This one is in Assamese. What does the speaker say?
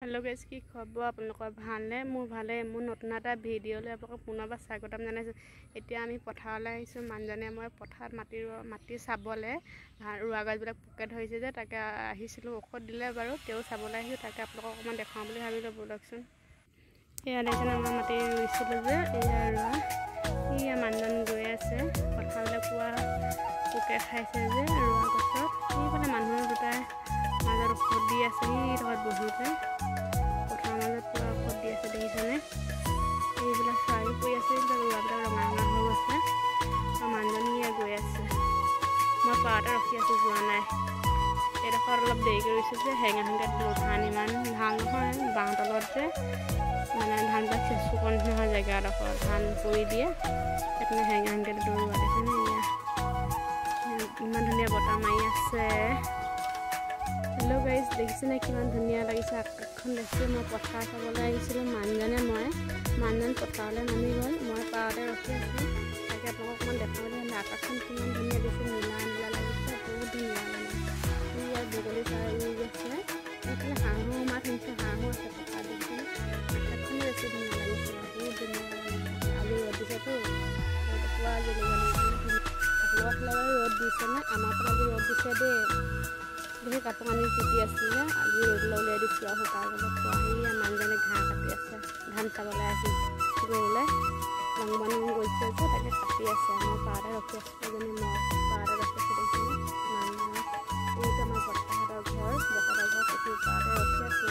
हेलो गाइस की खबर আপোনালোকৰ ভালনে মোৰ ভালে মোৰ নতুন এটা ভিডিঅ'লৈ আপোনালোকক পুনৰবাৰ স্বাগতম জনাইছো এতিয়া আমি পথাৰলৈ আহিছো মানজনে মই পথাৰত মাটি চাবলে ৰুৱা গছবিলাক পোকে ধৰিছে যে তাকে আহিছিলো ঔষধ দিলে বাৰু তেও চাবলৈ আহিছো তাকে আপোনালোকক অকমান দেখাম বুলি ভাবিলো বলকচোন এয়া দেখেন আমাৰ মাটি ৰুইছিলো যে এয়া ৰুৱা ইয়া মানজন গৈ আছে পথাৰলৈ পুৱা পোকে খাইছে যে ৰুৱা গছত এইফালে মানুহ দুটাই মাজত ঔষধ দি আছে ঘৰত বহিছে পথাৰৰ মাজত পুৰা ঔষধ দি আছে দেখিছেনে এইবিলাক চাৰি পৰি আছে এইবিলাক ৰুৱাবিলাক ৰঙা ৰঙা হৈ আছে আৰু মানুহজনী গৈ আছে মই পাৰতে ৰখি আছো যোৱা নাই এইডোখৰত অলপ দেৰিকৈ ৰুইছোঁ যে হেঙা হেঙাত ধান ইমান ভাল নহয় বাঁহ তলত যে মানে ধানবিলাক চেঁচুকৰ নিচিনা হয় জেগাডোখৰ ধান পৰি দিয়ে সেইকাৰণে হেঙা হেঙাত ৰুৱা দেখিছেনে এয়া ইমান ধুনীয়া বতাহ মাৰি আছে हेलो गाइस देखिছেনে কিমান ধুনীয়া লাগিছে আকাশখন দেখি মই পথাৰ চাবলৈ আহিছিলোঁ মানজনে মই মানজন পথাৰলৈ নামি গ'ল মই পাৰতে ৰখি আছোঁ তাকে আপোনালোকক অকণমান দেখাবলৈ হ'লে আকাশখন কিমান ধুনীয়া দিছে নীলা নীলা লাগিছে বহুত ধুনীয়া মানে ইয়াত বগলী চৰাই উৰি গৈছে এইফালে হাঁহো মাত শুনিছে হাঁহো আছে পথাৰ দেখিছেনে আকাশখনো বেছি ধুনীয়া লাগিছে বহুত ধুনীয়া আজি ৰ'দ দিছেতো পুৰা আপোনালোকৰ ফালে ৰ'দ দিছেনে আমাৰ ফালে আজি ৰ'দ দিছে দেই সেই কাপোৰ কানি তিতি আছিলে আজি ৰ'দলৈ উলিয়াই দিছোঁ আৰু শুকাই গ'লে পোৱাহি মানুহজনে ঘাঁহ কাটি আছে ধান চাবলৈ আহি গৰুলে লংবান গৈছে যে তাকে কাটি আছে মই পাৰতে ৰখি আছোঁ এজনী মই পাৰতে ৰখি আছোঁ দেখিছোঁ মানুহ এইটো আমাৰ বৰ্তাহঁতৰ ঘৰ বৰ্তাহঁতৰ ঘৰ পাৰতে ৰখি আছোঁ